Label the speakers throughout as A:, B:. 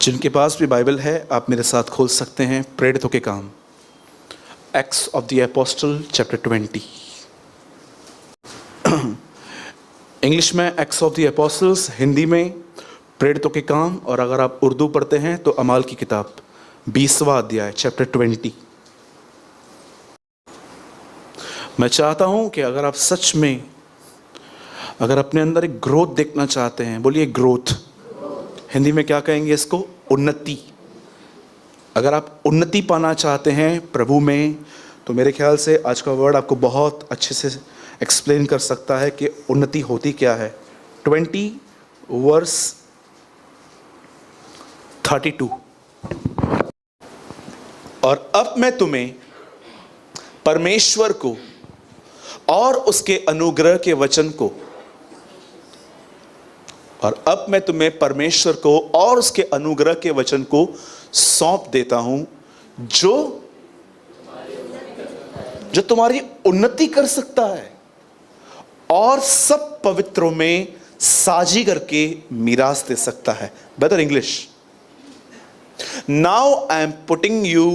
A: जिनके पास भी बाइबल है आप मेरे साथ खोल सकते हैं प्रेरितों के काम, acts of the apostle chapter 20। English में acts of the apostles, Hindi में प्रेरितों के काम, और अगर आप उर्दू पढ़ते हैं तो अमाल की किताब 20वां अध्याय चैप्टर 20। मैं चाहता हूं कि अगर आप सच में अगर अपने अंदर एक ग्रोथ देखना चाहते हैं, बोलिए ग्रोथ। हिंदी में क्या कहेंगे इसको? उन्नति। अगर आप उन्नति पाना चाहते हैं प्रभु में, तो मेरे ख्याल से आज का वर्ड आपको बहुत अच्छे से एक्सप्लेन कर सकता है कि उन्नति होती क्या है। 20 वर्स 32। और अब मैं तुम्हें परमेश्वर को और उसके अनुग्रह के वचन को और उसके अनुग्रह के वचन को सौंप देता हूं, जो तुम्हारी उन्नति कर सकता है और सब पवित्रों में साझी करके मीरास दे सकता है। Better English, now I am putting you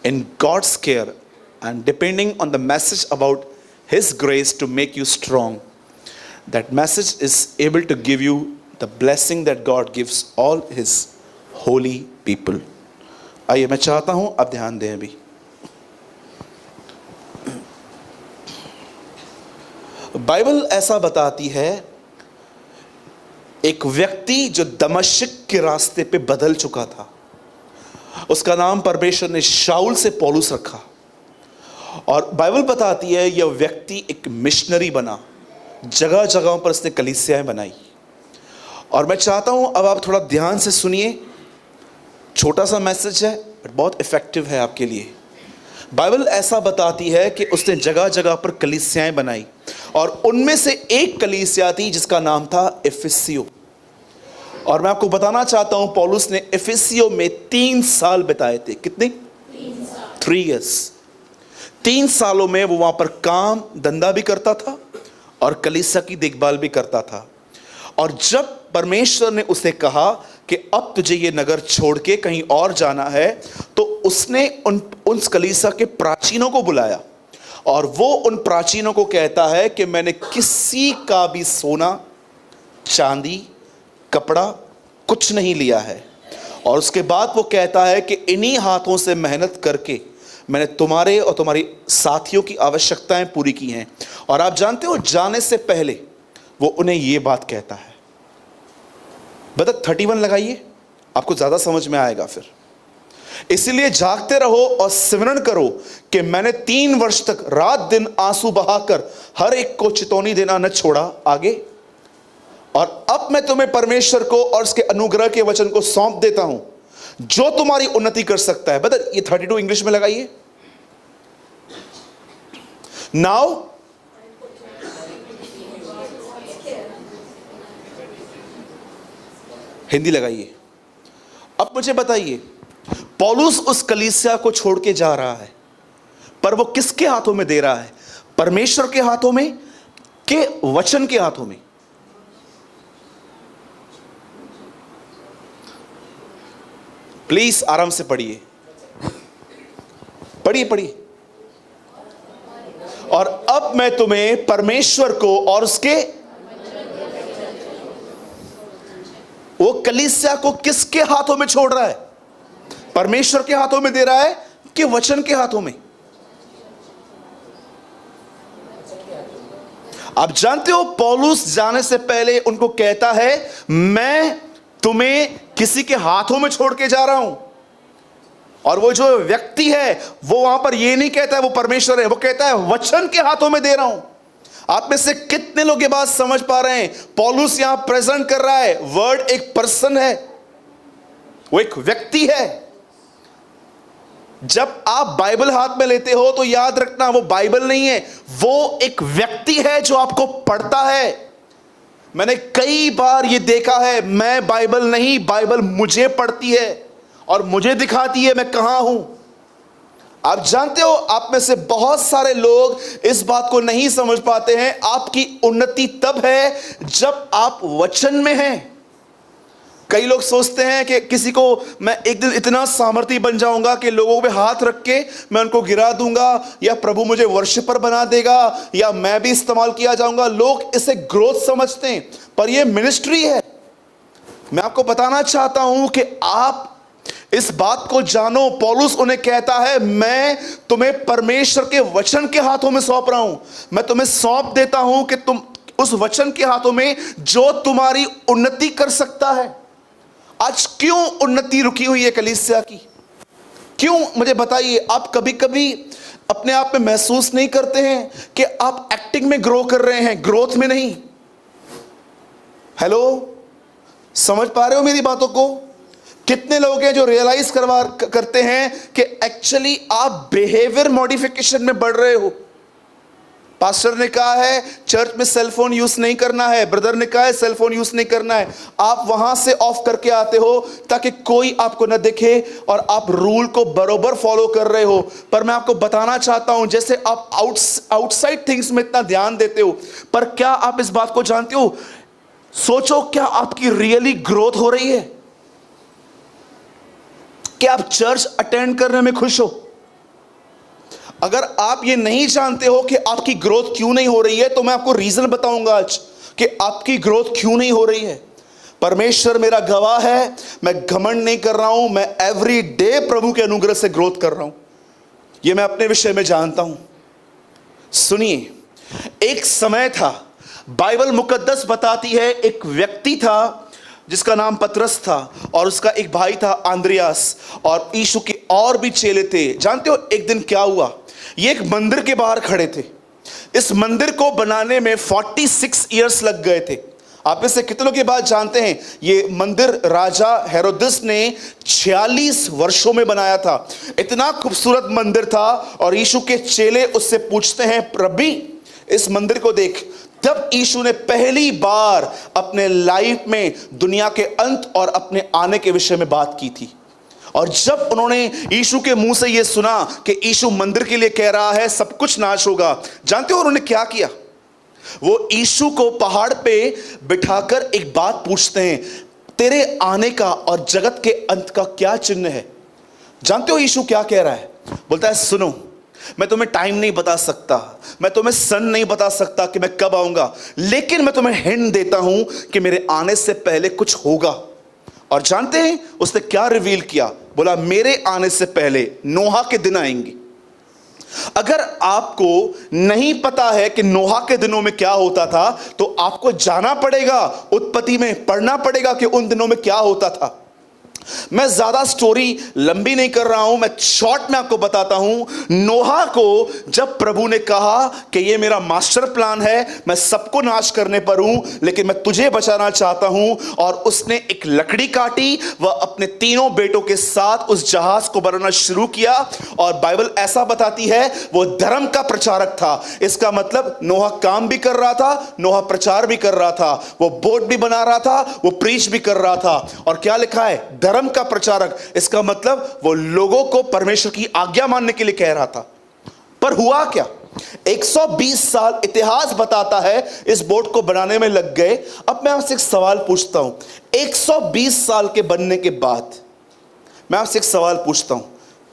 A: in God's care and depending on the message about His grace to make you strong. That message is able to give you the blessing that God gives all His holy people. आइए, मैं चाहता हूं अब ध्यान दें। अभी Bible ऐसा बताती है, एक व्यक्ति जो दमिश्क के रास्ते पे बदल चुका था, उसका नाम परमेश्वर ने शाऊल से पौलुस रखा। और बाइबल बताती है यह व्यक्ति एक मिशनरी बना, जगह जगहों पर उसने कलीसियाएं बनाई। और मैं चाहता हूं अब आप थोड़ा ध्यान से सुनिए, छोटा सा मैसेज है बट बहुत इफेक्टिव है आपके लिए। बाइबल ऐसा बताती है कि उसने जगह जगह पर कलीसियाएं बनाई, और उनमें से एक कलीसिया थी जिसका नाम था इफिसियो। और मैं आपको बताना चाहता हूं पौलुस ने इफिसियो में 3 साल बिताए थे। कितने? 3 years। 3 सालों में वो वहां पर काम धंधा भी करता था और कलीसिया की देखभाल भी करता था। और जब परमेश्वर ने उसे कहा कि अब तुझे ये नगर छोड़ के कहीं और जाना है, तो उसने उन कलीसिया के प्राचीनों को बुलाया, और वो उन प्राचीनों को कहता है कि मैंने किसी का भी सोना, चांदी, कपड़ा कुछ नहीं लिया है। और उसके बाद वो कहता है कि इन्हीं हाथों से मेहनत करके मैंने तुम्हारे और तुम्हारी साथियों की आवश्यकताएं पूरी की हैं। और आप जानते हो, जाने से पहले वो उन्हें ये बात कहता है। बता 31 लगाइए, आपको ज्यादा समझ में आएगा फिर। इसीलिए जागते रहो और सिमरन करो कि मैंने 3 वर्ष तक रात दिन आंसू बहाकर हर एक को चितौनी देना न छोड़ा। आगे, और अब मैं तुम्हें परमेश्वर को और उसके अनुग्रह के वचन को सौंप देता हूं, जो तुम्हारी उन्नति कर सकता है। बता, ये 32 इंग्लिश में लगाइए। नाउ हिंदी लगाइए। अब मुझे बताइए, पौलुस उस कलीसिया को छोड़ के जा रहा है, पर वो किसके हाथों में दे रहा है? परमेश्वर के हाथों में के वचन के हाथों में? प्लीज आराम से पढ़िए, पढ़िए। और अब मैं तुम्हें परमेश्वर को और उसके, वो कलीसिया को किसके हाथों में छोड़ रहा है? परमेश्वर के हाथों में दे रहा है कि वचन के हाथों में? आप जानते हो, पौलुस जाने से पहले उनको कहता है, मैं तुम्हें किसी के हाथों में छोड़ के जा रहा हूं। और वो जो व्यक्ति है वो वहां पर ये नहीं कहता है वो परमेश्वर है, वो कहता है वचन के हाथों में दे रहा हूं। आप में से कितने लोग ये बात समझ पा रहे हैं? पौलुस यहां प्रेजेंट कर रहा है, वर्ड एक पर्सन है, वो एक व्यक्ति है। जब आप बाइबल हाथ में लेते हो तो याद रखना, वो बाइबल नहीं है, वो एक व्यक्ति है जो आपको पढ़ता है। मैंने कई बार ये देखा है, मैं बाइबल नहीं, बाइबल मुझे पढ़ती है और मुझे दिखाती है मैं कहां हूं। आप जानते हो, आप में से बहुत सारे लोग इस बात को नहीं समझ पाते हैं। आपकी उन्नति तब है जब आप वचन में हैं। कई लोग सोचते हैं कि किसी को मैं एक दिन इतना सामर्थ्य बन जाऊंगा कि लोगों पे हाथ रख के मैं उनको गिरा दूंगा, या प्रभु मुझे वर्शिपर बना देगा, या मैं भी इस्तेमाल किया जाऊंगा। लोग इसे ग्रोथ समझते हैं, पर यह मिनिस्ट्री है। मैं आपको बताना चाहता हूं कि आप इस बात को जानो। पौलुस उन्हें कहता है, मैं तुम्हें परमेश्वर के वचन के हाथों में सौंप रहा हूं। मैं तुम्हें सौंप देता हूं कि तुम उस वचन के हाथों में जो तुम्हारी उन्नति कर सकता है। आज क्यों उन्नति रुकी हुई है कलीसिया की? क्यों, मुझे बताइए। आप कभी कभी अपने आप में महसूस नहीं करते हैं कि आप एक्टिंग में ग्रो कर रहे हैं, ग्रोथ में नहीं? हेलो, समझ पा रहे हो मेरी बातों को? कितने लोग हैं जो रियलाइज करते हैं कि एक्चुअली आप बिहेवियर मॉडिफिकेशन में बढ़ रहे हो। पास्टर ने कहा है चर्च में सेल फोन यूज नहीं करना है, ब्रदर ने कहा है सेल फोन यूज नहीं करना है। आप वहां से ऑफ करके आते हो ताकि कोई आपको न देखे और आप रूल को बरोबर फॉलो कर रहे हो। पर मैं आपको बताना चाहता हूं, जैसे आप आउटसाइड थिंग्स में इतना ध्यान देते हो, पर क्या आप इस बात को जानते हो? सोचो, क्या आपकी रियली ग्रोथ हो रही है? क्या आप चर्च अटेंड करने में खुश हो? अगर आप ये नहीं जानते हो कि आपकी ग्रोथ क्यों नहीं हो रही है, तो मैं आपको रीजन बताऊंगा आज कि आपकी ग्रोथ क्यों नहीं हो रही है। परमेश्वर मेरा गवाह है, मैं घमंड नहीं कर रहा हूं, मैं एवरी डे प्रभु के अनुग्रह से ग्रोथ कर रहा हूं। यह मैं अपने विषय में जानता हूं। सुनिए, एक समय था, बाइबल मुकद्दस बताती है, एक व्यक्ति था जिसका नाम पतरस था और उसका एक भाई था आंद्रियास, और यीशु के और भी चेले थे। जानते हो एक दिन क्या हुआ? ये एक मंदिर के बाहर खड़े थे। इस मंदिर को बनाने में 46 इयर्स लग गए थे। आप इससे कितनों की बात जानते हैं? ये मंदिर राजा हेरोदेस ने 46 वर्षों में बनाया था। इतना खूबसूरत मंदिर था, और यीशु के चेले उससे पूछते हैं, रब्बी इस मंदिर को देख। तब यीशु ने पहली बार अपने लाइफ में दुनिया के अंत और अपने आने के विषय में बात की थी। और जब उन्होंने यीशु के मुंह से यह सुना कि यीशु मंदिर के लिए कह रहा है सब कुछ नाश होगा, जानते हो उन्होंने क्या किया? वो यीशु को पहाड़ पे बिठाकर एक बात पूछते हैं, तेरे आने का और जगत के अंत का क्या चिन्ह है? जानते हो यीशु क्या कह रहा है? बोलता है, सुनो, मैं तुम्हें टाइम नहीं बता सकता, मैं तुम्हें सन नहीं बता सकता कि मैं कब आऊंगा, लेकिन मैं तुम्हें हिंट देता हूं कि मेरे आने से पहले कुछ होगा। और जानते हैं उसने क्या रिवील किया? बोला, मेरे आने से पहले नोहा के दिन आएंगे। अगर आपको नहीं पता है कि नोहा के दिनों में क्या होता था, तो आपको जाना पड़ेगा, उत्पत्ति में पढ़ना पड़ेगा कि उन दिनों में क्या होता था। मैं ज्यादा स्टोरी लंबी नहीं कर रहा हूं, मैं शॉर्ट में आपको बताता हूं। नोहा को जब प्रभु ने कहा कि ये मेरा मास्टर प्लान है, मैं सबको नाश करने पर हूं लेकिन मैं तुझे बचाना चाहता हूं, और उसने एक लकड़ी काटी, वह अपने तीनों बेटों के साथ उस जहाज को बनाना शुरू किया। और बाइबल ऐसा बताती है वो धर्म का प्रचारक था। इसका मतलब नोहा काम भी कर रहा था, नोहा प्रचार भी कर रहा था, वो बोट भी बना रहा था, वो प्रीच भी कर रहा था। और क्या लिखा है? धर्म का प्रचारक। इसका मतलब वो लोगों को परमेश्वर की आज्ञा मानने के लिए कह रहा था। पर हुआ क्या? 120 साल इतिहास बताता है इस बोट को बनाने में लग गए। अब मैं आपसे एक सवाल पूछता हूं, 120 साल के बनने के बाद मैं आपसे एक सवाल पूछता हूं,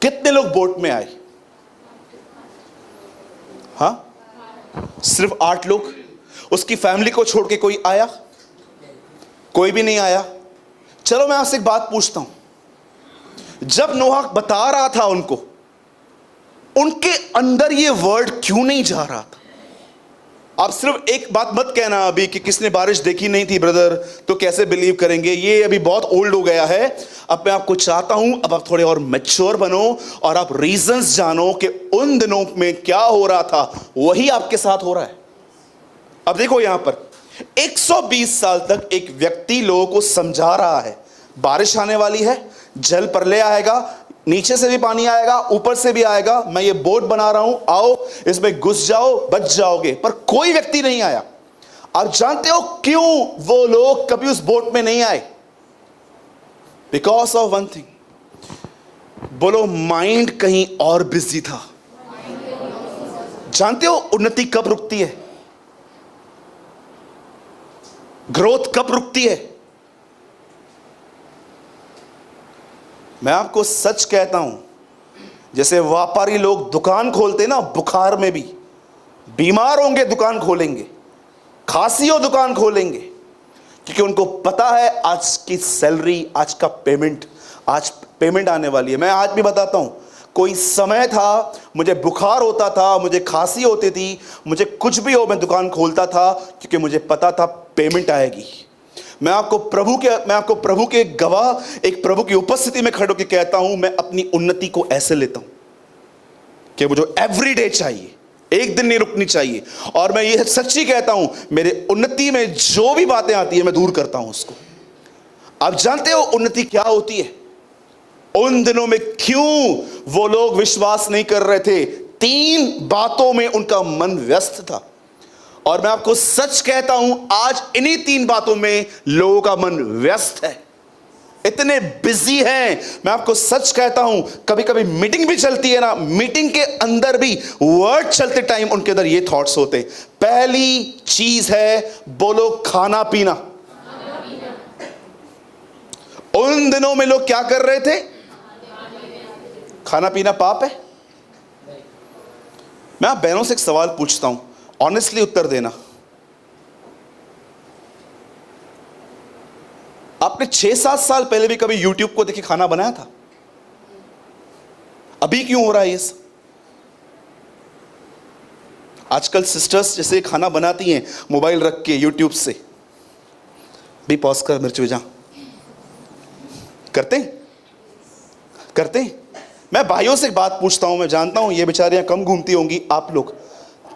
A: कितने लोग बोट में आए? हां, सिर्फ 8 लोग। उसकी फैमिली को छोड़ के कोई आया? कोई भी नहीं आया। चलो मैं आपसे एक बात पूछता हूं, जब नोहा बता रहा था उनको, उनके अंदर ये वर्ड क्यों नहीं जा रहा था? आप सिर्फ एक बात मत कहना अभी कि किसने बारिश देखी नहीं थी ब्रदर, तो कैसे बिलीव करेंगे, ये अभी बहुत ओल्ड हो गया है। अब मैं आपको चाहता हूं, अब आप थोड़े और मैच्योर बनो और आप रीजंस जानो कि उन दिनों में क्या हो रहा था, वही आपके साथ हो रहा है। अब देखो यहां पर 120 साल तक एक व्यक्ति लोगों को समझा रहा है, बारिश आने वाली है, जल प्रलय आएगा, नीचे से भी पानी आएगा, ऊपर से भी आएगा, मैं ये बोट बना रहा हूं, आओ इसमें घुस जाओ, बच जाओगे। पर कोई व्यक्ति नहीं आया। आप जानते हो क्यों वो लोग कभी उस बोट में नहीं आए? Because of one thing. बोलो, माइंड कहीं और बिजी था। जानते हो उन्नति कब रुकती है? ग्रोथ कब रुकती है? मैं आपको सच कहता हूं, जैसे व्यापारी लोग दुकान खोलते ना, बुखार में भी बीमार होंगे दुकान खोलेंगे, खांसी हो दुकान खोलेंगे, क्योंकि उनको पता है आज की सैलरी, आज का पेमेंट, आज पेमेंट आने वाली है। मैं आज भी बताता हूं, कोई समय था मुझे बुखार होता था, मुझे खांसी होती थी, मुझे कुछ भी हो, मैं दुकान खोलता था, क्योंकि मुझे पता था पेमेंट आएगी। मैं आपको प्रभु के गवाह, एक प्रभु की उपस्थिति में खड़े होकर कहता हूं, मैं अपनी उन्नति को ऐसे लेता हूं कि मुझे एवरीडे चाहिए, एक दिन नहीं रुकनी चाहिए। और मैं ये सच्ची कहता हूं, मेरे उन्नति में जो भी बातें आती है मैं दूर करता हूं उसको। आप जानते हो उन्नति क्या होती है? उन दिनों में क्यों वो लोग विश्वास नहीं कर रहे थे? 3 बातों में उनका मन व्यस्त था। और मैं आपको सच कहता हूं, आज इन्हीं 3 बातों में लोगों का मन व्यस्त है, इतने बिजी हैं। मैं आपको सच कहता हूं, कभी कभी मीटिंग भी चलती है ना, मीटिंग के अंदर भी वर्ड चलते टाइम उनके अंदर ये थॉट्स होते। पहली चीज है, बोलो खाना पीना। उन दिनों में लोग क्या कर रहे थे? खाना पीना पाप है? मैं आप बहनों से एक सवाल पूछता हूं, ऑनेस्टली उत्तर देना। आपने 6-7 साल पहले भी कभी YouTube को देखे खाना बनाया था? अभी क्यों हो रहा है ये सब? आजकल सिस्टर्स जैसे खाना बनाती हैं मोबाइल रख के YouTube से, भी पॉज कर, मिर्च भेजा, करते हैं। मैं भाइयों से एक बात पूछता हूं, मैं जानता हूं ये बेचारियां कम घूमती होंगी, आप लोग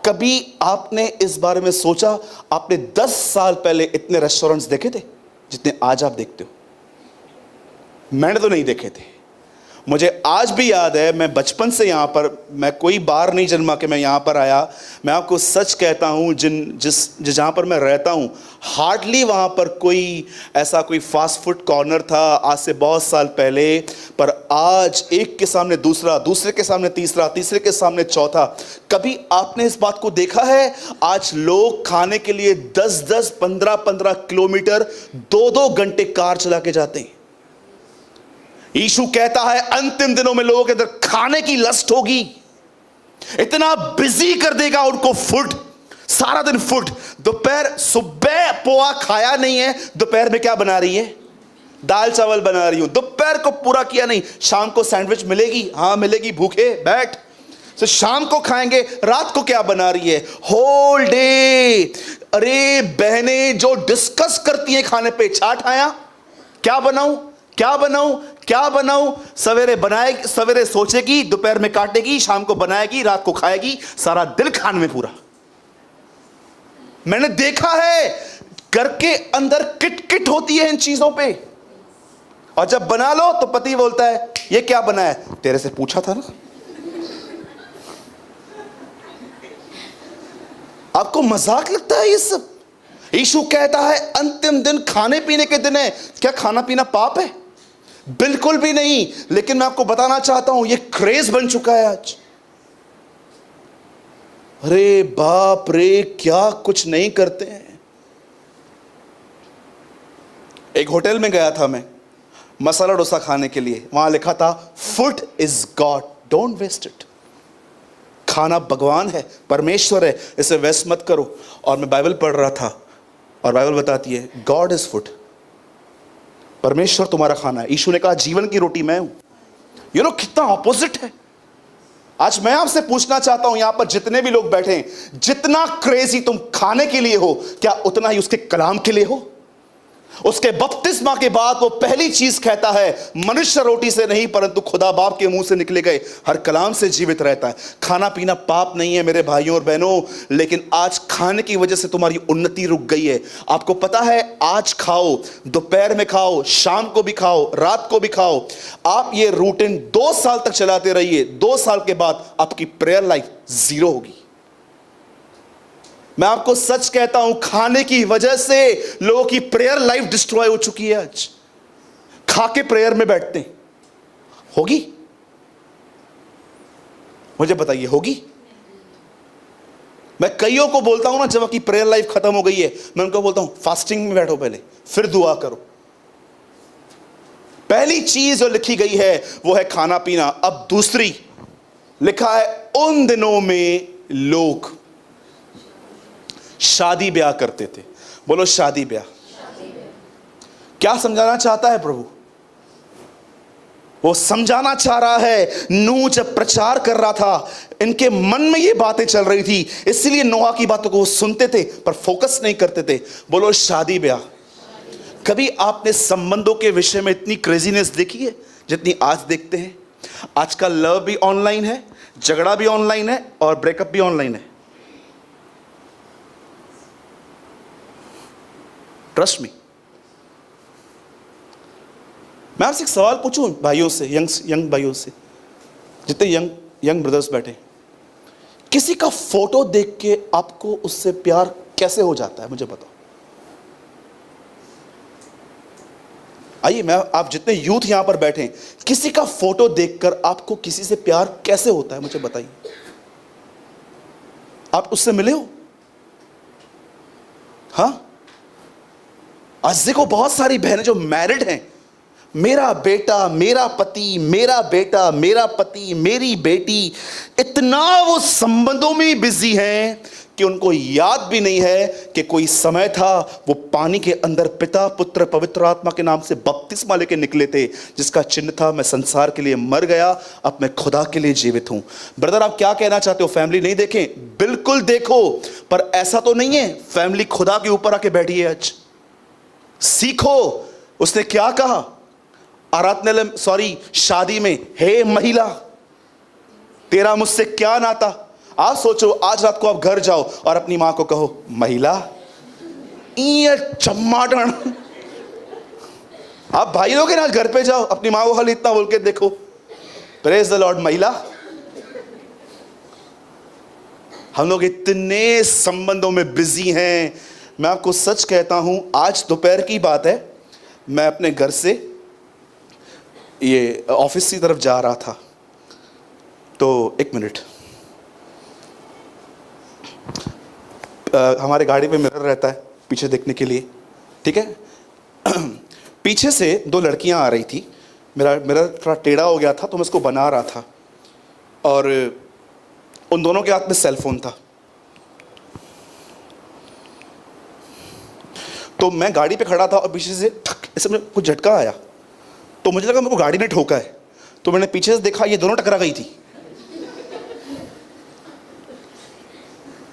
A: कभी आपने इस बारे में सोचा, आपने 10 साल पहले इतने रेस्टोरेंट्स देखे थे जितने आज आप देखते हो? मैंने तो नहीं देखे थे। मुझे आज भी याद है, मैं बचपन से यहाँ पर, मैं कोई बार नहीं जन्मा कि मैं यहाँ पर आया। मैं आपको सच कहता हूँ, जहाँ पर मैं रहता हूँ, हार्डली वहाँ पर कोई ऐसा कोई फास्ट फूड कॉर्नर था आज से बहुत साल पहले। पर आज एक के सामने दूसरा, दूसरे के सामने तीसरा, तीसरे के सामने चौथा। कभी आपने इस बात को देखा है? आज लोग खाने के लिए 10-10, 15-15 किलोमीटर 2-2 घंटे कार चला के जाते हैं। यीशु कहता है अंतिम दिनों में लोगों के अंदर खाने की लस्ट होगी, इतना बिजी कर देगा उनको फूड, सारा दिन फूड। दोपहर, सुबह पोहा खाया नहीं है, दोपहर में क्या बना रही है? दाल चावल बना रही हूं। दोपहर को पूरा किया नहीं, शाम को सैंडविच मिलेगी, हाँ मिलेगी, भूखे बैठ, तो शाम को खाएंगे। रात को क्या बना रही है? Whole day. अरे बहनें जो डिस्कस करती हैं खाने पे, चाट आया, क्या बनाऊं, क्या बनाऊं, क्या बनाऊं, सवेरे बनाएगी, सवेरे सोचेगी, दोपहर में काटेगी, शाम को बनाएगी, रात को खाएगी, सारा दिल खाने में पूरा। मैंने देखा है घर के अंदर किट होती है इन चीजों पे, और जब बना लो तो पति बोलता है ये क्या बना है? तेरे से पूछा था ना। आपको मजाक लगता है ये सब? यीशु कहता है अंतिम दिन खाने पीने के दिन है। क्या खाना पीना पाप है? बिल्कुल भी नहीं। लेकिन मैं आपको बताना चाहता हूं, ये क्रेज बन चुका है आज। अरे बाप रे, क्या कुछ नहीं करते हैं। एक होटल में गया था मैं मसाला डोसा खाने के लिए, वहां लिखा था food is God, don't waste it. खाना भगवान है, परमेश्वर है, इसे वेस्ट मत करो। और मैं बाइबल पढ़ रहा था और बाइबल बताती है गॉड इज फूड, परमेश्वर तुम्हारा खाना है। यीशु ने कहा जीवन की रोटी मैं हूं। यू नो कितना ऑपोजिट है। आज मैं आपसे पूछना चाहता हूं, यहां पर जितने भी लोग बैठे हैं, जितना क्रेजी तुम खाने के लिए हो, क्या उतना ही उसके कलाम के लिए हो? उसके बपतिस्मा के बाद वो पहली चीज कहता है मनुष्य रोटी से नहीं परंतु खुदा बाप के मुंह से निकले गए हर कलाम से जीवित रहता है। खाना पीना पाप नहीं है मेरे भाइयों और बहनों, लेकिन आज खाने की वजह से तुम्हारी उन्नति रुक गई है। आपको पता है, आज खाओ, दोपहर में खाओ, शाम को भी खाओ, रात को भी खाओ। आप ये रूटीन 2 साल तक चलाते रहिए, 2 साल के बाद आपकी प्रेयर लाइफ 0 होगी। मैं आपको सच कहता हूं, खाने की वजह से लोगों की प्रेयर लाइफ डिस्ट्रॉय हो चुकी है। आज खा के प्रेयर में बैठते हैं, होगी? मुझे बताइए, होगी? मैं कईयों को बोलता हूं ना, जब आपकी प्रेयर लाइफ खत्म हो गई है, मैं उनको बोलता हूं फास्टिंग में बैठो, पहले फिर दुआ करो। पहली चीज जो लिखी गई है वो है खाना पीना। अब दूसरी लिखा है उन दिनों में लोग शादी ब्याह करते थे। बोलो शादी ब्याह। क्या समझाना चाहता है प्रभु? वो समझाना चाह रहा है, नूह जब प्रचार कर रहा था इनके मन में ये बातें चल रही थी, इसलिए नोहा की बातों को वो सुनते थे पर फोकस नहीं करते थे। बोलो शादी ब्याह। कभी आपने संबंधों के विषय में इतनी क्रेजीनेस देखी है जितनी आज देखते हैं? आज का लव भी ऑनलाइन है, झगड़ा भी ऑनलाइन है और ब्रेकअप भी ऑनलाइन है। Trust me. मैं आपसे एक सवाल पूछूं भाइयों से, यंग भाइयों से, जितने यंग ब्रदर्स बैठे, किसी का फोटो देख के आपको उससे प्यार कैसे हो जाता है? मुझे बताओ। आइए, मैं आप जितने यूथ यहां पर बैठे हैं, किसी का फोटो देखकर आपको किसी से प्यार कैसे होता है? मुझे बताइए। आप उससे मिले हो? हाँ, आज देखो बहुत सारी बहनें जो मैरिड हैं, मेरा बेटा, मेरा पति, मेरा बेटा, मेरा पति, मेरी बेटी, इतना वो संबंधों में बिजी हैं कि उनको याद भी नहीं है कि कोई समय था वो पानी के अंदर पिता पुत्र पवित्र आत्मा के नाम से बपतिस्मा लेके निकले थे, जिसका चिन्ह था मैं संसार के लिए मर गया, अब मैं खुदा के लिए जीवित हूं। ब्रदर, आप क्या कहना चाहते हो? फैमिली नहीं देखें? बिल्कुल देखो, पर ऐसा तो नहीं है फैमिली खुदा के ऊपर आके बैठी है। आज सीखो। उसने क्या कहा आराधना, शादी में, हे महिला तेरा मुझसे क्या नाता? आप सोचो, आज रात को आप घर जाओ और अपनी मां को कहो महिला, ये चम्माटन। आप भाई लोग ना घर पे जाओ, अपनी मां को खाली इतना बोल के देखो, प्रेज द लॉर्ड महिला। हम लोग इतने संबंधों में बिजी हैं। मैं आपको सच कहता हूं, आज दोपहर की बात है, मैं अपने घर से ये ऑफिस की तरफ जा रहा था, तो एक मिनट, हमारे गाड़ी पे मिरर रहता है पीछे देखने के लिए, ठीक है। पीछे से दो लड़कियां आ रही थी, मेरा मिरर थोड़ा टेढ़ा हो गया था तो मैं उसको बना रहा था, और उन दोनों के हाथ में सेलफोन था। तो मैं गाड़ी पे खड़ा था और पीछे से ऐसे में कुछ झटका आया, तो मुझे लगा मेरे को गाड़ी ने ठोका है, तो मैंने पीछे से देखा, ये दोनों टकरा गई थी।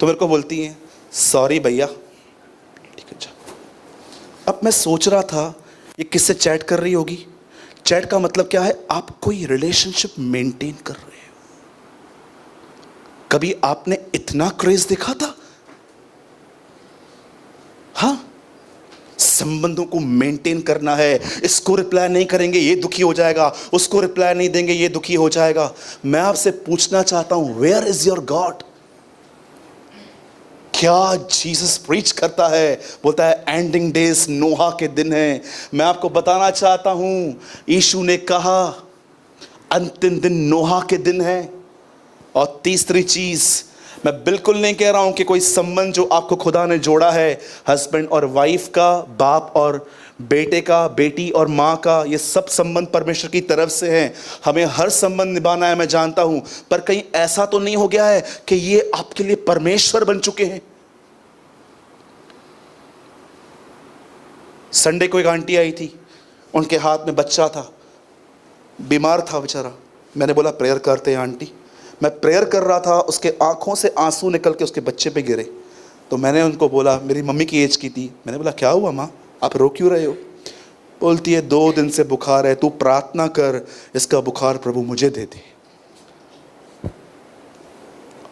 A: तो मेरे को बोलती हैं सॉरी भैया, ठीक है। अब मैं सोच रहा था ये किससे चैट कर रही होगी। चैट का मतलब क्या है? आप कोई रिलेशनशिप मेंटेन कर रहे हो। कभी आपने इतना क्रेज देखा था? हाँ, संबंधों को मेंटेन करना है। इसको रिप्लाई नहीं करेंगे ये दुखी हो जाएगा, उसको रिप्लाई नहीं देंगे ये दुखी हो जाएगा। मैं आपसे पूछना चाहता हूं, वेयर इज योर गॉड? क्या जीसस प्रीच करता है? बोलता है एंडिंग डेज नोहा के दिन है। मैं आपको बताना चाहता हूं, यीशु ने कहा अंतिम दिन नोहा के दिन है। और तीसरी चीज, मैं बिल्कुल नहीं कह रहा हूं कि कोई संबंध जो आपको खुदा ने जोड़ा है, हस्बैंड और वाइफ का, बाप और बेटे का, बेटी और माँ का, ये सब संबंध परमेश्वर की तरफ से हैं। हमें हर संबंध निभाना है, मैं जानता हूं, पर कहीं ऐसा तो नहीं हो गया है कि ये आपके लिए परमेश्वर बन चुके हैं। संडे को एक आंटी आई थी, उनके हाथ में बच्चा था, बीमार था बेचारा। मैंने बोला प्रेयर करते हैं आंटी। मैं प्रेयर कर रहा था, उसके आंखों से आंसू निकल के उसके बच्चे पे गिरे। तो मैंने उनको बोला, मेरी मम्मी की एज की थी, मैंने बोला क्या हुआ माँ, आप रो क्यों रहे हो? बोलती है 2 दिन से बुखार है, तू प्रार्थना कर इसका बुखार प्रभु मुझे दे दे।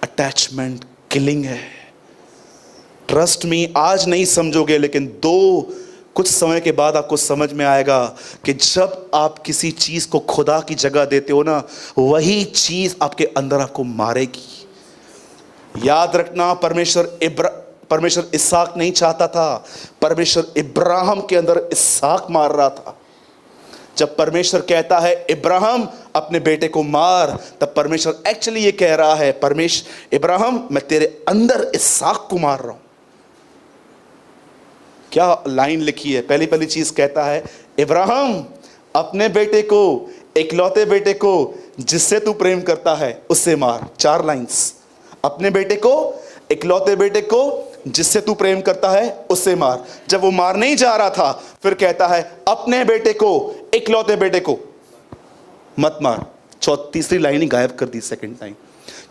A: अटैचमेंट किलिंग है। ट्रस्ट मी, आज नहीं समझोगे, लेकिन कुछ समय के बाद आपको समझ में आएगा कि जब आप किसी चीज को खुदा की जगह देते हो ना, वही चीज आपके अंदर आपको मारेगी। याद रखना, परमेश्वर इसहाक नहीं चाहता था, परमेश्वर इब्राहिम के अंदर इसहाक मार रहा था। जब परमेश्वर कहता है इब्राहिम अपने बेटे को मार, तब परमेश्वर एक्चुअली ये कह रहा है, इब्राहिम मैं तेरे अंदर इसहाक को मार रहा हूं। क्या लाइन लिखी है? पहली चीज कहता है इब्राहिम अपने बेटे को, इकलौते बेटे को जिससे तू प्रेम करता है उससे मार। 4 लाइंस। अपने बेटे को, इकलौते बेटे को जिससे तू प्रेम करता है उससे मार। जब वो मार नहीं जा रहा था, फिर कहता है अपने बेटे को, इकलौते बेटे को मत मार। तीसरी लाइन ही गायब कर दी सेकंड टाइम,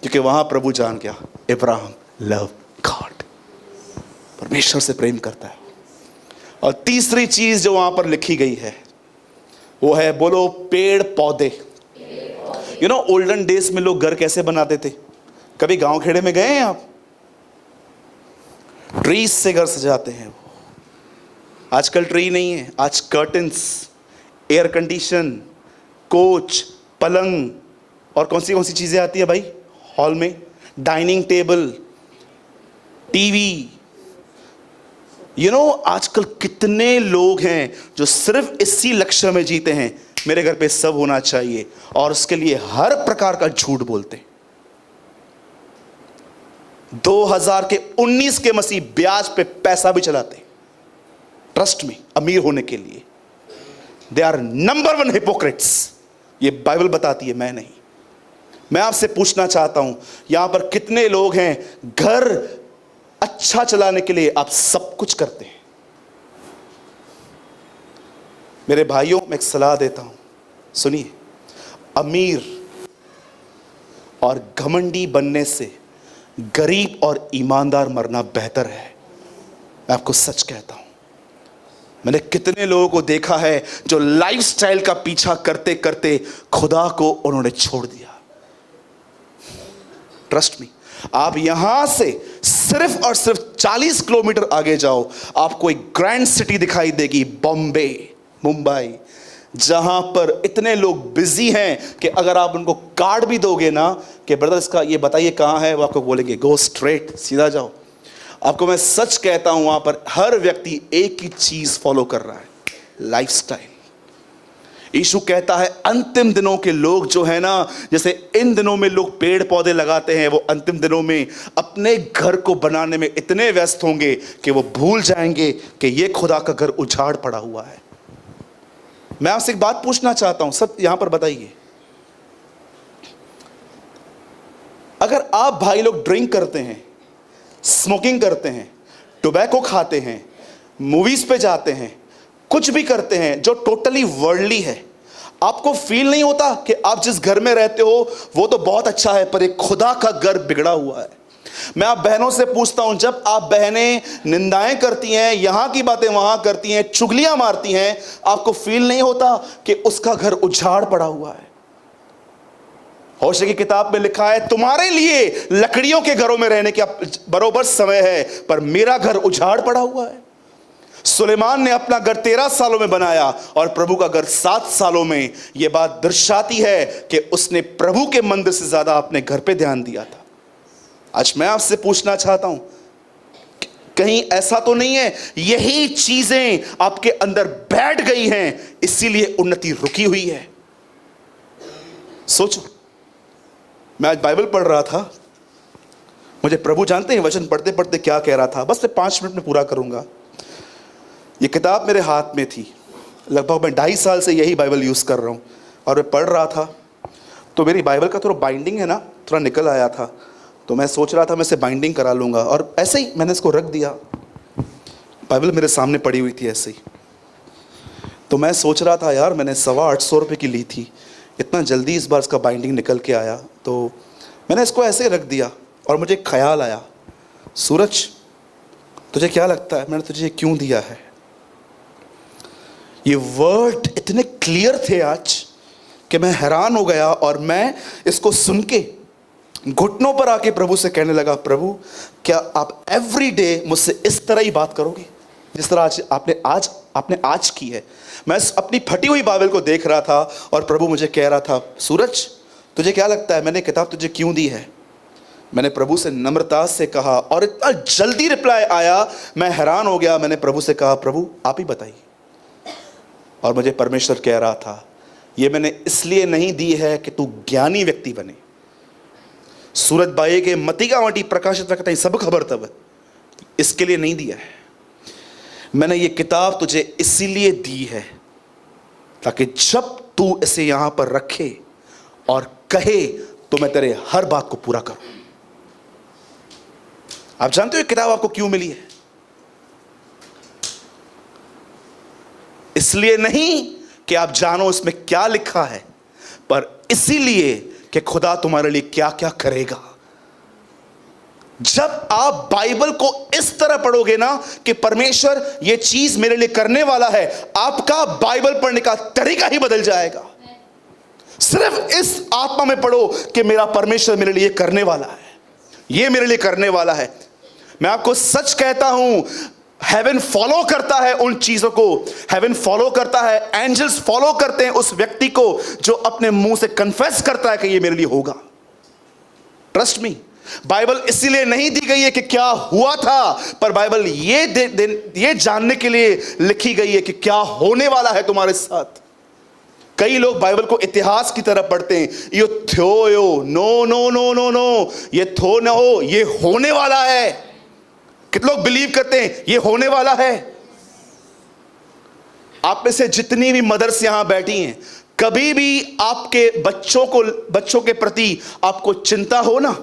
A: क्योंकि वहां प्रभु जान गया अब्राहम लव गॉड, परमेश्वर से प्रेम करता है। और तीसरी चीज जो वहां पर लिखी गई है वो है, बोलो, पेड़ पौधे। यू नो, ओल्डन डेज में लोग घर कैसे बनाते थे? कभी गांव खेड़े में गए हैं आप? ट्रीज से घर सजाते हैं। आजकल ट्री नहीं है, आज कर्टन्स, एयर कंडीशन, कोच, पलंग और कौन सी चीजें आती है भाई हॉल में, dining table, TV. You know, आजकल कितने लोग हैं जो सिर्फ इसी लक्ष्य में जीते हैं, मेरे घर पे सब होना चाहिए, और उसके लिए हर प्रकार का झूठ बोलते हैं। 2019 के मसीह ब्याज पे पैसा भी चलाते, ट्रस्ट में, अमीर होने के लिए। They are number 1 hypocrites. ये बाइबल बताती है, मैं नहीं। मैं आपसे पूछना चाहता हूं, यहां पर कितने लोग हैं घर अच्छा चलाने के लिए आप सब कुछ करते हैं? मेरे भाइयों, मैं एक सलाह देता हूं, सुनिए। अमीर और घमंडी बनने से गरीब और ईमानदार मरना बेहतर है। मैं आपको सच कहता हूं। मैंने कितने लोगों को देखा है जो लाइफस्टाइल का पीछा करते करते खुदा को उन्होंने छोड़ दिया। ट्रस्ट मी, आप यहां से सिर्फ और सिर्फ 40 किलोमीटर आगे जाओ, आपको एक ग्रैंड सिटी दिखाई देगी, बॉम्बे, मुंबई, जहां पर इतने लोग बिजी हैं कि अगर आप उनको कार्ड भी दोगे ना कि ब्रदर इसका ये बताइए कहां है, वो आपको बोलेंगे गो स्ट्रेट, सीधा जाओ। आपको मैं सच कहता हूं, वहां पर हर व्यक्ति एक ही चीज फॉलो कर रहा है, लाइफस्टाइल। यीशु कहता है अंतिम दिनों के लोग जो है ना, जैसे इन दिनों में लोग पेड़ पौधे लगाते हैं, वो अंतिम दिनों में अपने घर को बनाने में इतने व्यस्त होंगे कि वो भूल जाएंगे कि ये खुदा का घर उजाड़ पड़ा हुआ है। मैं आपसे एक बात पूछना चाहता हूं, सब यहां पर बताइए, अगर आप भाई लोग ड्रिंक करते हैं, स्मोकिंग करते हैं, टोबैको खाते हैं, मूवीज पे जाते हैं, कुछ भी करते हैं जो टोटली वर्ल्डली है, आपको फील नहीं होता कि आप जिस घर में रहते हो वो तो बहुत अच्छा है, पर एक खुदा का घर बिगड़ा हुआ है? मैं आप बहनों से पूछता हूं, जब आप बहनें निंदाएं करती हैं, यहां की बातें वहां करती हैं, चुगलियां मारती हैं, आपको फील नहीं होता कि उसका घर उजाड़ पड़ा हुआ है? होशे की किताब में लिखा है, तुम्हारे लिए लकड़ियों के घरों में रहने का बरोबर समय है, पर मेरा घर उजाड़ पड़ा हुआ है। सुलेमान ने अपना घर 13 सालों में बनाया और प्रभु का घर 7 सालों में। यह बात दर्शाती है कि उसने प्रभु के मंदिर से ज्यादा अपने घर पे ध्यान दिया था। आज मैं आपसे पूछना चाहता हूं, कहीं ऐसा तो नहीं है यही चीजें आपके अंदर बैठ गई हैं, इसीलिए उन्नति रुकी हुई है? सोचो, मैं आज बाइबल पढ़ रहा था, मुझे प्रभु जानते हैं वचन पढ़ते पढ़ते क्या कह रहा था, बस मैं 5 मिनट में पूरा करूंगा। ये किताब मेरे हाथ में थी, लगभग मैं 2.5 साल से यही बाइबल यूज़ कर रहा हूँ, और मैं पढ़ रहा था तो मेरी बाइबल का थोड़ा बाइंडिंग है ना, थोड़ा निकल आया था, तो मैं सोच रहा था मैं इसे बाइंडिंग करा लूँगा, और ऐसे ही मैंने इसको रख दिया। बाइबल मेरे सामने पड़ी हुई थी ऐसे ही, तो मैं सोच रहा था यार मैंने 825 रुपये की ली थी, इतना जल्दी इस बार इसका बाइंडिंग निकल के आया, तो मैंने इसको ऐसे रख दिया। और मुझे एक ख्याल आया, सूरज तुझे क्या लगता है मैंने तुझे क्यों दिया है? ये वर्ड इतने क्लियर थे आज कि मैं हैरान हो गया, और मैं इसको सुन के घुटनों पर आके प्रभु से कहने लगा, प्रभु क्या आप एवरी डे मुझसे इस तरह ही बात करोगे जिस तरह आपने आज की है? मैं अपनी फटी हुई बाइबल को देख रहा था और प्रभु मुझे कह रहा था, सूरज तुझे क्या लगता है मैंने किताब तुझे क्यों दी है? मैंने प्रभु से नम्रता से कहा, और इतना जल्दी रिप्लाई आया, मैं हैरान हो गया। मैंने प्रभु से कहा, प्रभु आप ही बताइए। और मुझे परमेश्वर कह रहा था, ये मैंने इसलिए नहीं दी है कि तू ज्ञानी व्यक्ति बने, सूरत बाई के मती का मटी प्रकाशित रखता है सब खबर तब, इसके लिए नहीं दिया है। मैंने ये किताब तुझे इसीलिए दी है ताकि जब तू इसे यहां पर रखे और कहे तो मैं तेरे हर बात को पूरा करूं। आप जानते हो ये किताब आपको क्यों मिली है? इसलिए नहीं कि आप जानो इसमें क्या लिखा है, पर इसीलिए कि खुदा तुम्हारे लिए क्या क्या करेगा। जब आप बाइबल को इस तरह पढ़ोगे ना कि परमेश्वर ये चीज मेरे लिए करने वाला है, आपका बाइबल पढ़ने का तरीका ही बदल जाएगा। सिर्फ इस आत्मा में पढ़ो कि मेरा परमेश्वर मेरे लिए करने वाला है, ये मेरे लिए करने वाला है। मैं आपको सच कहता हूं, हेवन फॉलो करता है उन चीजों को, हेवन फॉलो करता है, एंजल्स फॉलो करते हैं उस व्यक्ति को जो अपने मुंह से कन्फेस करता है कि ये मेरे लिए होगा। ट्रस्ट मी, बाइबल इसीलिए नहीं दी गई है कि क्या हुआ था, पर बाइबल ये जानने के लिए लिखी गई है कि क्या होने वाला है तुम्हारे साथ। कई लोग बाइबल को इतिहास की तरह पढ़ते हैं, यो थ्यो यो, नो नो नो नो नो, ये थो न हो, ये होने वाला है। कितने लोग बिलीव करते हैं ये होने वाला है? आप में से जितनी भी मदर्स यहां बैठी हैं, कभी भी आपके बच्चों के प्रति आपको चिंता हो ना,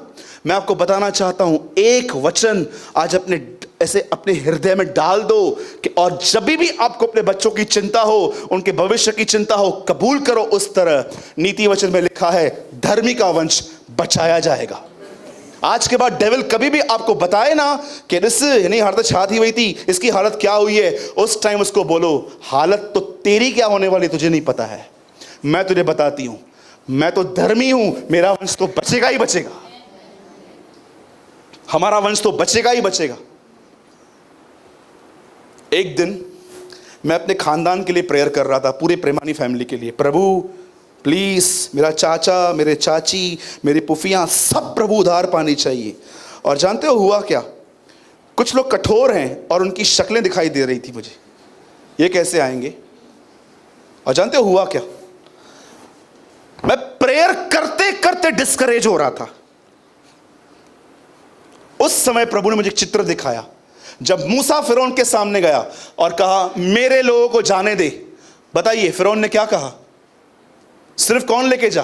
A: मैं आपको बताना चाहता हूं, एक वचन आज अपने हृदय में डाल दो कि और जब भी आपको अपने बच्चों की चिंता हो, उनके भविष्य की चिंता हो, कबूल करो उस तरह। नीति वचन में लिखा है धर्मी का वंश बचाया जाएगा। आज के बाद डेविल कभी भी आपको बताए ना कि नहीं हालत छात ही हुई थी, इसकी हालत क्या हुई है, उस टाइम उसको बोलो हालत तो तेरी क्या होने वाली तुझे नहीं पता है, मैं तुझे बताती हूं, मैं तो धर्मी हूं, मेरा वंश तो बचेगा ही बचेगा, हमारा वंश तो बचेगा ही बचेगा। एक दिन मैं अपने खानदान के लिए प्रेयर कर रहा था, पूरे प्रेमानी फैमिली के लिए, प्रभु प्लीज मेरा चाचा, मेरे चाची, मेरी पुफियां सब प्रभु उधार पानी चाहिए। और जानते हो हुआ क्या? कुछ लोग कठोर हैं और उनकी शक्लें दिखाई दे रही थी मुझे, ये कैसे आएंगे? और जानते हो हुआ क्या? मैं प्रेयर करते करते डिस्करेज हो रहा था। उस समय प्रभु ने मुझे एक चित्र दिखाया, जब मूसा फिरौन के सामने गया और कहा मेरे लोगों को जाने दे। बताइए फिरौन ने क्या कहा? सिर्फ कौन लेके जा?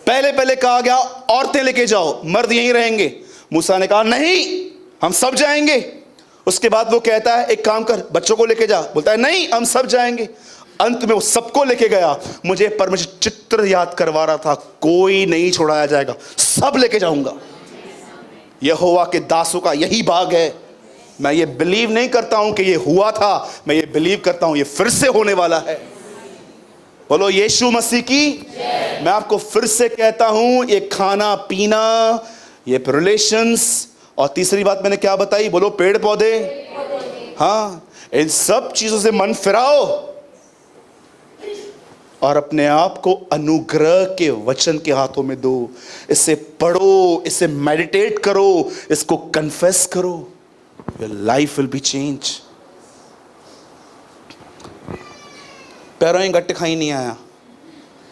A: पहले कहा गया औरतें लेके जाओ, मर्द यहीं रहेंगे। मूसा ने कहा नहीं, हम सब जाएंगे। उसके बाद वो कहता है एक काम कर, बच्चों को लेके जा। बोलता है नहीं, हम सब जाएंगे। अंत में वो सबको लेके गया। मुझे परमेश्वर चित्र याद करवा रहा था, कोई नहीं छोड़ाया जाएगा, सब लेके जाऊंगा। यहोवा के दासों का यही भाग है। मैं ये बिलीव नहीं करता हूं कि ये हुआ था, मैं ये बिलीव करता हूं ये फिर से होने वाला है। बोलो यीशु मसीह की। मैं आपको फिर से कहता हूं, ये खाना पीना, ये रिलेशंस, और तीसरी बात मैंने क्या बताई? बोलो पेड़ पौधे। हाँ, इन सब चीजों से मन फिराओ और अपने आप को अनुग्रह के वचन के हाथों में दो। इसे पढ़ो, इसे मेडिटेट करो, इसको कन्फेस करो। Your life will be change. पैरों ही गट्टे खाई नहीं आया,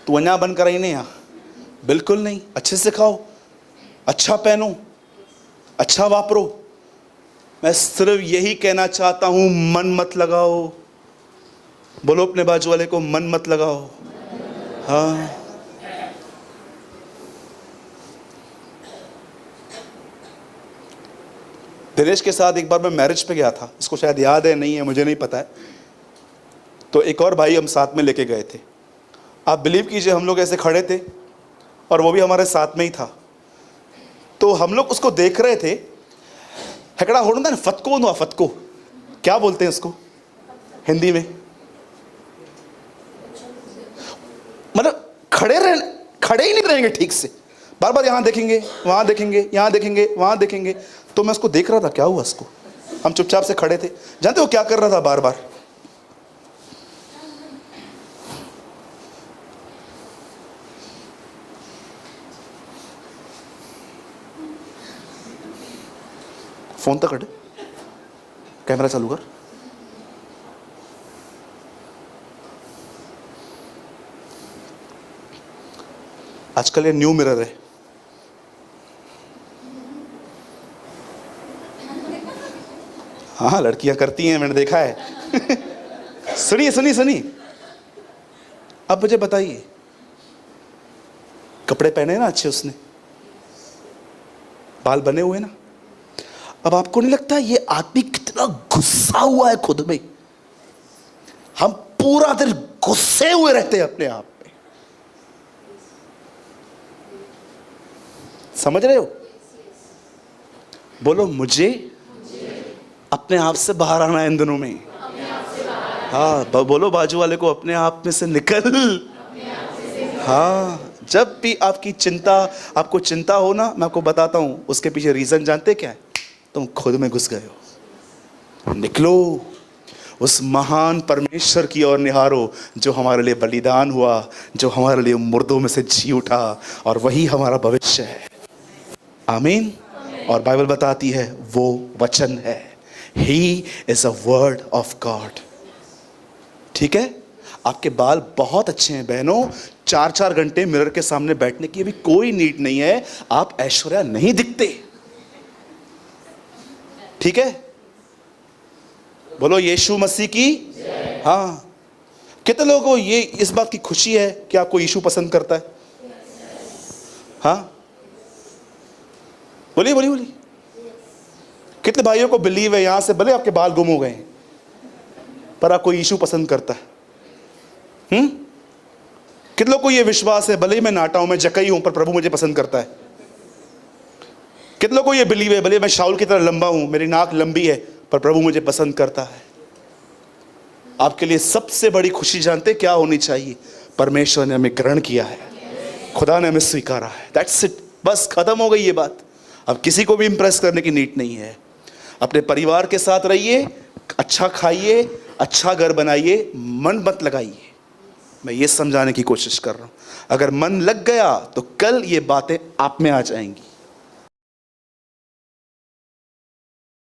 A: तू अन्या बनकर ही नहीं आया, बिल्कुल नहीं। अच्छे से खाओ, अच्छा पहनो, अच्छा वापरो। मैं सिर्फ यही कहना चाहता हूं, मन मत लगाओ। बोलो अपने बाजू वाले को, मन मत लगाओ। हाँ, दिनेश के साथ एक बार मैं मैरिज पे गया था, इसको शायद याद है, नहीं है, मुझे नहीं पता है। तो एक और भाई हम साथ में लेके गए थे। आप बिलीव कीजिए, हम लोग ऐसे खड़े थे और वो भी हमारे साथ में ही था। तो हम लोग उसको देख रहे थे। हेकड़ा हो ना, फतको हुआ, फतको क्या बोलते हैं उसको हिंदी में? मतलब खड़े ही नहीं रहेंगे ठीक से, बार बार यहाँ देखेंगे, वहाँ देखेंगे, यहाँ देखेंगे, वहाँ देखेंगे। तो मैं उसको देख रहा था, क्या हुआ उसको? हम चुपचाप से खड़े थे। जानते हो क्या कर रहा था? बार बार फोन तक हटे, कैमरा चालू कर। आजकल ये न्यू मिरर है। हाँ, लड़कियां करती हैं, मैंने देखा है। सुनिए सुनिए सुनिए, अब मुझे बताइए, कपड़े पहने ना अच्छे उसने, बाल बने हुए ना, अब आपको नहीं लगता ये आदमी कितना गुस्सा हुआ है खुद में? हम पूरा दिन गुस्से हुए रहते हैं अपने आप में, समझ रहे हो? बोलो, मुझे अपने आप से बाहर आना है इन दिनों में। हाँ, बोलो बाजू वाले को, अपने आप में से निकल। हाँ, जब भी आपको चिंता हो ना, मैं आपको बताता हूं उसके पीछे रीजन जानते क्या है? तुम खुद में घुस गए हो। निकलो, उस महान परमेश्वर की ओर निहारो जो हमारे लिए बलिदान हुआ, जो हमारे लिए मुर्दों में से जी उठा, और वही हमारा भविष्य है। आमीन। और बाइबल बताती है वो वचन है, he is a word of God. ठीक है, आपके बाल बहुत अच्छे हैं बहनों, 4-4 घंटे मिरर के सामने बैठने की अभी कोई नीड नहीं है, आप ऐश्वर्या नहीं दिखते। ठीक है, बोलो यीशु मसीह की। हाँ, कितने लोगों को ये इस बात की खुशी है कि आपको यीशु पसंद करता है? हाँ, बोलिए बोलिए बोलिए। कितने भाइयों को बिलीव है यहां से, भले आपके बाल गुम हो गए हैं, पर आपको यीशु पसंद करता है? कितने लोगों को ये विश्वास है, भले ही मैं नाटा हूं, मैं जकई हूं, पर प्रभु मुझे पसंद करता है? कितने लोगों को ये बिलीव है, भले मैं शाऊल की तरह लंबा हूं, मेरी नाक लंबी है, पर प्रभु मुझे पसंद करता है? आपके लिए सबसे बड़ी खुशी जानते क्या होनी चाहिए? परमेश्वर ने हमें ग्रहण किया है, खुदा ने हमें स्वीकारा है। दैट्स इट, बस खत्म हो गई ये बात। अब किसी को भी इंप्रेस करने की नीड नहीं है। अपने परिवार के साथ रहिए, अच्छा खाइए, अच्छा घर बनाइए, मन मत लगाइए। मैं ये समझाने की कोशिश कर रहा हूं, अगर मन लग गया तो कल ये बातें आप में आ जाएंगी।